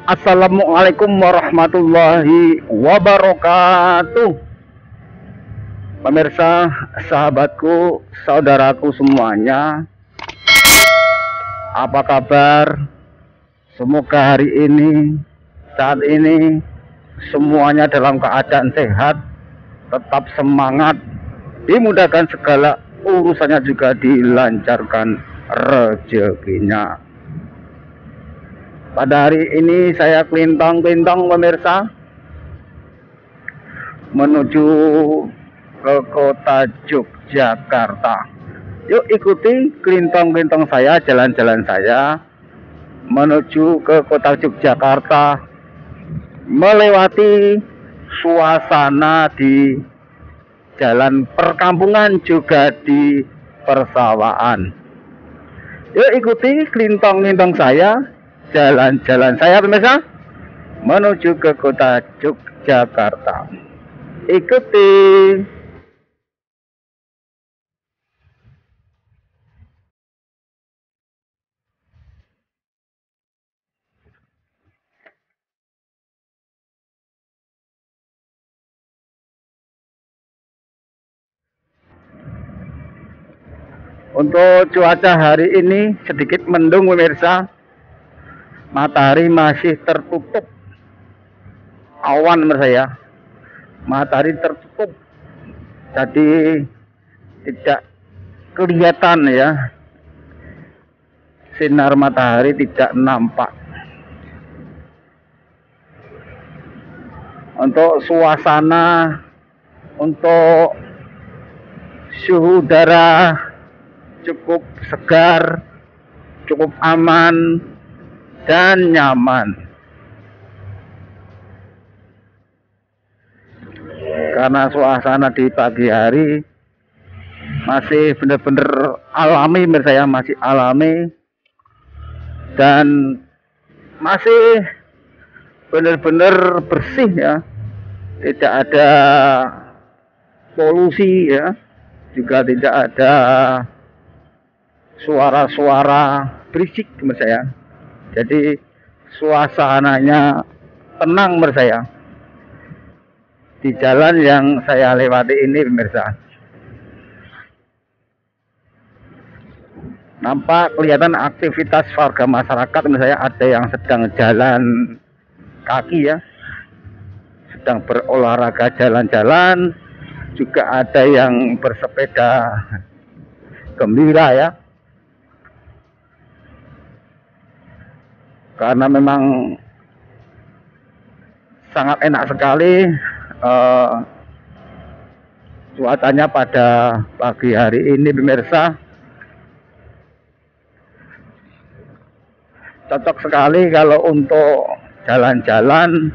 Assalamualaikum warahmatullahi wabarakatuh. Pemirsa, sahabatku, saudaraku semuanya, apa kabar? Semoga hari ini, saat ini, semuanya dalam keadaan sehat, tetap semangat, dimudahkan segala urusannya, juga dilancarkan rezekinya. Pada hari ini saya kelintang-kelintang pemirsa menuju ke kota Yogyakarta. Yuk ikuti kelintang-kelintang saya, jalan-jalan saya menuju ke kota Yogyakarta, melewati suasana di jalan perkampungan juga di persawahan. Yuk ikuti kelintang-kelintang saya, jalan-jalan saya pemirsa menuju ke kota Yogyakarta. Ikuti. Untuk cuaca hari ini sedikit mendung pemirsa. Matahari masih tertutup awan pemirsa ya. Matahari tertutup, jadi tidak kelihatan ya. Sinar matahari tidak nampak. Untuk suasana, untuk suhu udara cukup segar, cukup aman dan nyaman. Karena suasana di pagi hari masih benar-benar alami menurut saya, masih alami dan masih benar-benar bersih ya. Tidak ada polusi ya, juga tidak ada suara-suara berisik menurut saya. Jadi suasananya tenang menurut saya di jalan yang saya lewati ini pemirsa. Nampak kelihatan aktivitas warga masyarakat menurut saya, ada yang sedang jalan kaki ya, sedang berolahraga jalan-jalan, juga ada yang bersepeda gembira ya. Karena memang sangat enak sekali cuacanya pada pagi hari ini pemirsa. Cocok sekali kalau untuk jalan-jalan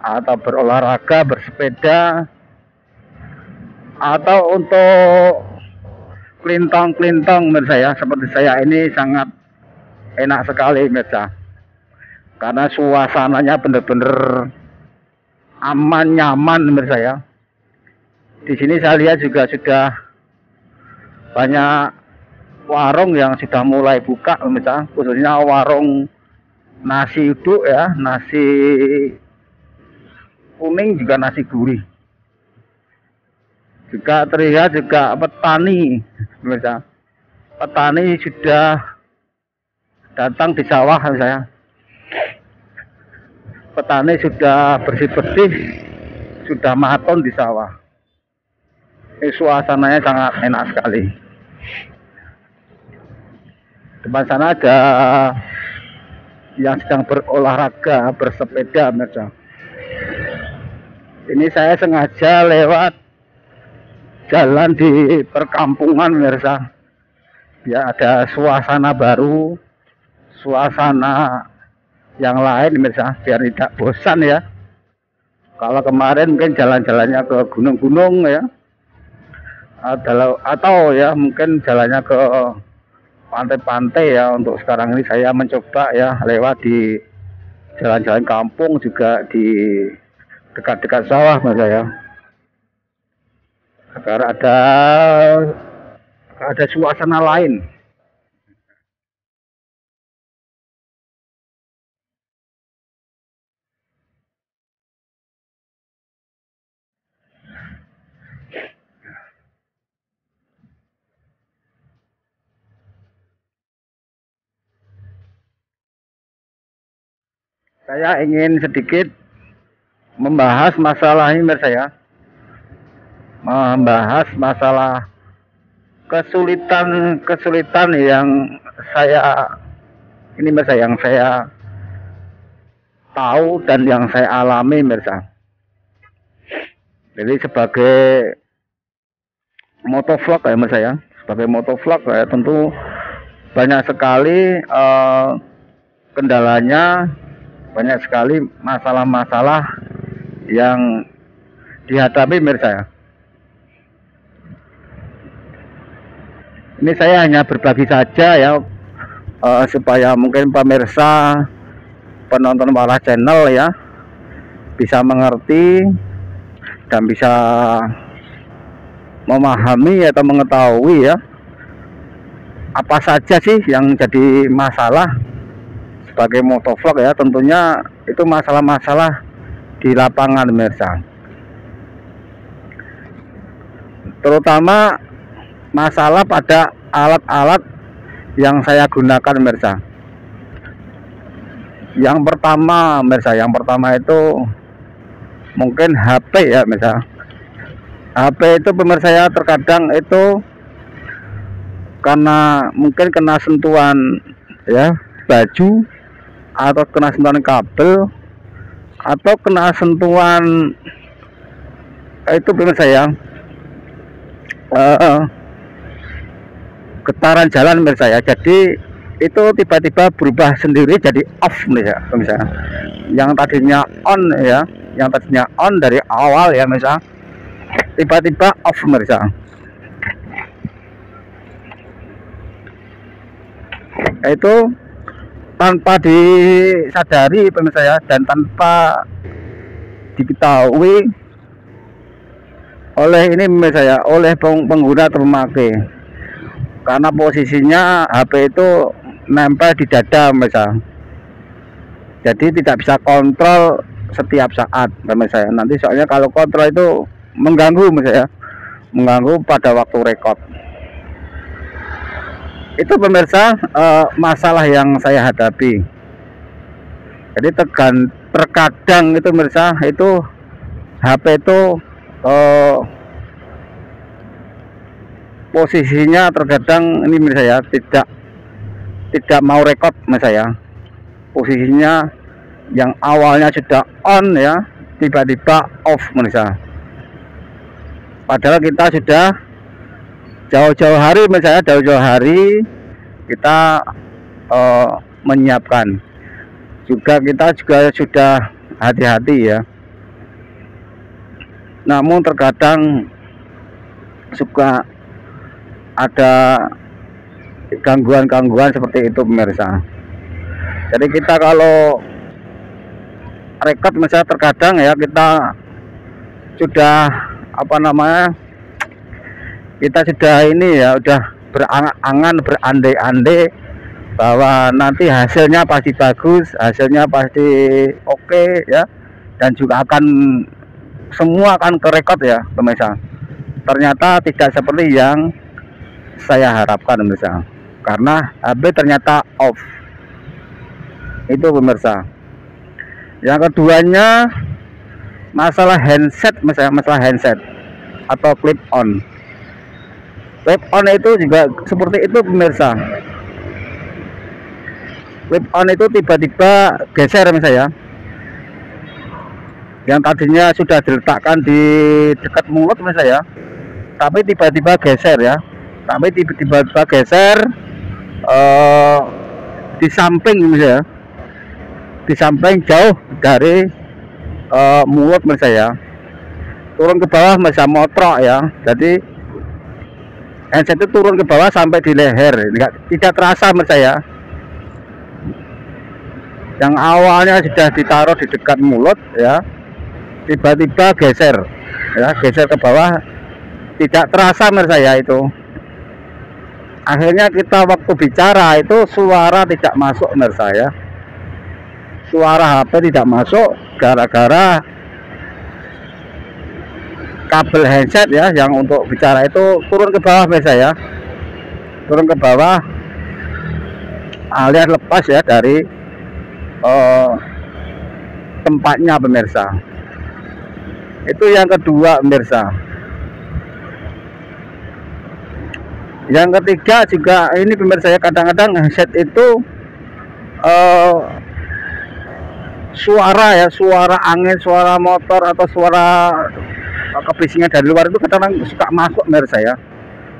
atau berolahraga, bersepeda, atau untuk kelintang-kelintang menurut saya, seperti saya ini sangat enak sekali pemirsa. Karena suasananya benar-benar aman, nyaman menurut saya. Di sini saya lihat juga sudah banyak warung yang sudah mulai buka pemirsa, khususnya warung nasi uduk ya, nasi kuning juga nasi gurih. Juga terlihat juga petani pemirsa. Petani sudah datang di sawah saya. Petani sudah bersih-bersih, sudah maton di sawah. Ini suasananya sangat enak sekali. Depan sana ada yang sedang berolahraga, bersepeda pemirsa. Ini saya sengaja lewat jalan di perkampungan pemirsa, biar ada suasana baru, suasana yang lain pemirsa, biar tidak bosan ya. Kalau kemarin mungkin jalan-jalannya ke gunung-gunung ya, atau ya mungkin jalannya ke pantai-pantai ya. Untuk sekarang ini saya mencoba ya lewat di jalan-jalan kampung, juga di dekat-dekat sawah mas saya, agar ada suasana lain. Saya ingin sedikit membahas masalah ini saya, membahas masalah kesulitan yang saya ini yang saya tahu dan yang saya alami mirsa. Jadi sebagai motovlog ya saya, sebagai motovlog ya tentu banyak sekali kendalanya, banyak sekali masalah-masalah yang dihadapi mirsa. Ini saya hanya berbagi saja ya, supaya mungkin pemirsa penonton Waras Channel ya bisa mengerti dan bisa memahami atau mengetahui ya apa saja sih yang jadi masalah sebagai motovlog ya. Tentunya itu masalah-masalah di lapangan mirsa, terutama masalah pada alat-alat yang saya gunakan mirsa. Yang pertama itu mungkin HP ya mirsa. HP itu pemirsa ya, terkadang itu karena mungkin kena sentuhan ya baju, atau kena sentuhan kabel, atau kena sentuhan itu pemirsa ya, getaran jalan pemirsa ya. Jadi itu tiba-tiba berubah sendiri jadi off pemirsa. Yang tadinya on ya, yang tadinya on dari awal ya pemirsa, tiba-tiba off pemirsa. Itu tanpa disadari pemirsa ya, dan tanpa diketahui oleh ini pemirsa ya, oleh pengguna atau pemakai, karena posisinya HP itu nempel di dada pemirsa. Jadi tidak bisa kontrol setiap saat pemirsa ya. Nanti soalnya kalau kontrol itu mengganggu pemirsa ya, mengganggu pada waktu rekod. Itu pemirsa masalah yang saya hadapi. Jadi terkadang itu pemirsa, itu HP itu posisinya terkadang ini pemirsa ya, tidak mau rekod pemirsa ya. Posisinya yang awalnya sudah on ya, tiba-tiba off pemirsa. Padahal kita sudah jauh-jauh hari misalnya, jauh-jauh hari kita menyiapkan juga, kita juga sudah hati-hati ya. Namun terkadang suka ada gangguan-gangguan seperti itu pemirsa. Jadi kita kalau rekod misalnya, terkadang ya kita sudah kita sudah ini ya, udah berangan-angan, berandai-andai bahwa nanti hasilnya pasti bagus, hasilnya pasti oke ya, dan juga akan semua akan kerekod ya pemirsa. Ternyata tidak seperti yang saya harapkan pemirsa, karena HP ternyata off. Itu pemirsa. Yang keduanya masalah handset misalnya, masalah handset atau clip on. Clip on itu juga seperti itu pemirsa. Clip on itu tiba-tiba geser misalnya, yang tadinya sudah diletakkan di dekat mulut misalnya, tapi tiba-tiba geser ya, tapi tiba-tiba geser di samping misalnya, di samping jauh dari mulut misalnya, turun ke bawah misalnya, motrok ya. Jadi handset itu turun ke bawah sampai di leher, tidak terasa misalnya. Yang awalnya sudah ditaruh di dekat mulut ya, tiba-tiba geser ya, geser ke bawah, tidak terasa misalnya itu. Akhirnya kita waktu bicara itu suara tidak masuk misalnya, suara HP tidak masuk gara-gara kabel handset ya, yang untuk bicara itu turun ke bawah misalnya, turun ke bawah alias lepas ya dari tempatnya pemirsa. Itu yang kedua pemirsa. Yang ketiga juga ini pemirsa ya, kadang-kadang headset itu suara ya, suara angin, suara motor atau suara kebisingan dari luar itu kadang-kadang suka masuk pemirsa ya,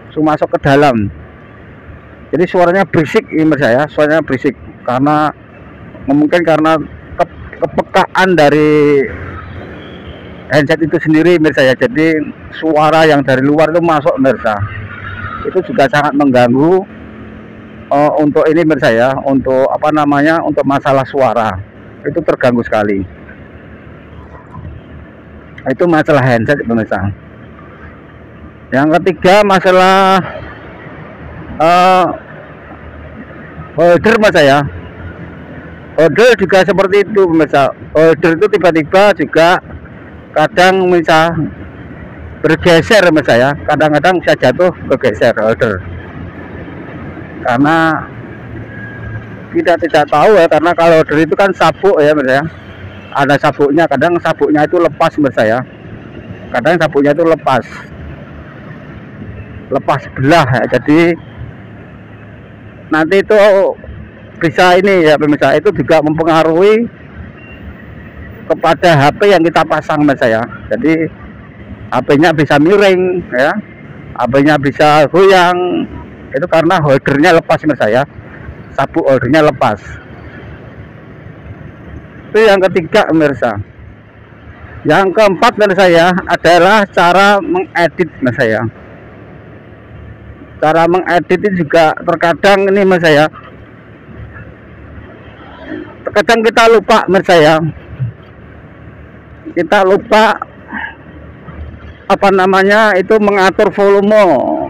suka masuk ke dalam. Jadi suaranya berisik pemirsa ya, suaranya berisik karena mungkin karena kepekaan dari handset itu sendiri pemirsa ya. Jadi suara yang dari luar itu masuk pemirsa, itu juga sangat mengganggu untuk ini pemirsa ya, untuk apa namanya, untuk masalah suara itu terganggu sekali. Itu masalah handset pemirsa. Yang ketiga masalah holder pemirsa ya. Holder juga seperti itu pemirsa. Holder itu tiba-tiba juga kadang bisa bergeser pemirsa ya. Kadang-kadang bisa jatuh bergeser holder. Karena kita tidak tahu ya, karena kalau holder itu kan sabuk ya pemirsa ya. Ada sabuknya, kadang sabuknya itu lepas pemirsa ya. Kadang sabuknya itu lepas belah ya. Jadi nanti itu bisa ini ya pemirsa, itu juga mempengaruhi kepada HP yang kita pasang pemirsa ya. Jadi HP-nya bisa miring ya, HP-nya bisa goyang, itu karena holdernya lepas pemirsa ya, sabuk holdernya lepas. Itu yang ketiga pemirsa. Yang keempat pemirsa ya adalah cara mengedit pemirsa ya. Cara mengedit itu juga terkadang ini pemirsa ya, terkadang kita lupa pemirsa ya, kita lupa apa namanya itu mengatur volume,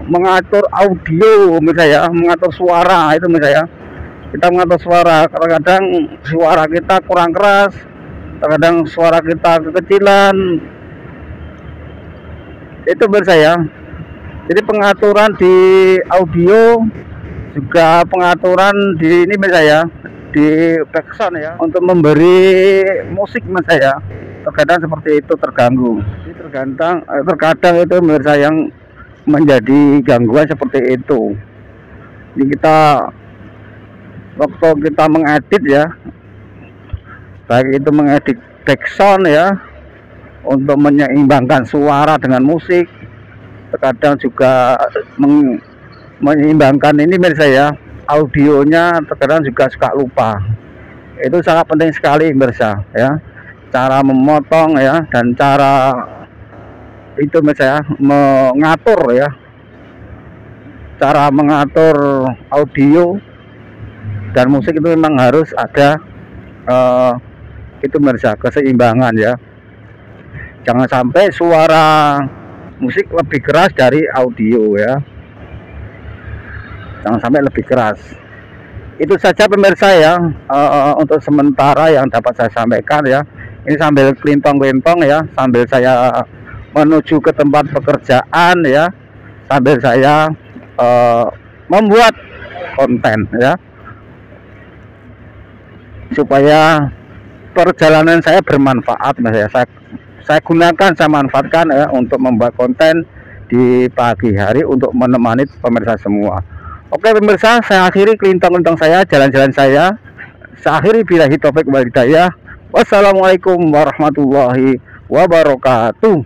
mengatur audio pemirsa ya, mengatur suara itu pemirsa ya. Kita mengatur suara, kadang-kadang suara kita kurang keras, terkadang suara kita kekecilan, itu pemirsa ya. Jadi pengaturan di audio juga pengaturan di ini pemirsa ya, di backsound ya, untuk memberi musik pemirsa ya, terkadang seperti itu terganggu. Jadi terkadang itu pemirsa yang menjadi gangguan seperti itu. Jadi kita waktu kita mengedit ya, baik itu mengedit backsound ya, untuk menyeimbangkan suara dengan musik, terkadang juga menyeimbangkan ini pemirsa ya, audionya terkadang juga suka lupa. Itu sangat penting sekali pemirsa ya, cara memotong ya, dan cara itu pemirsa ya, mengatur ya, cara mengatur audio dan musik itu memang harus ada itu pemirsa, keseimbangan ya. Jangan sampai suara musik lebih keras dari audio ya, jangan sampai lebih keras. Itu saja pemirsa ya, untuk sementara yang dapat saya sampaikan ya. Ini sambil kelintong-kelintong ya, sambil saya menuju ke tempat pekerjaan ya, sambil saya membuat konten ya, supaya perjalanan saya bermanfaat mas ya. Saya gunakan, saya manfaatkan ya, untuk membuat konten di pagi hari untuk menemani pemirsa semua. Oke pemirsa, saya akhiri kelintang-kelintang saya, jalan-jalan saya. Saya akhiri billahi taufik wal hidayah. Wassalamualaikum warahmatullahi wabarakatuh.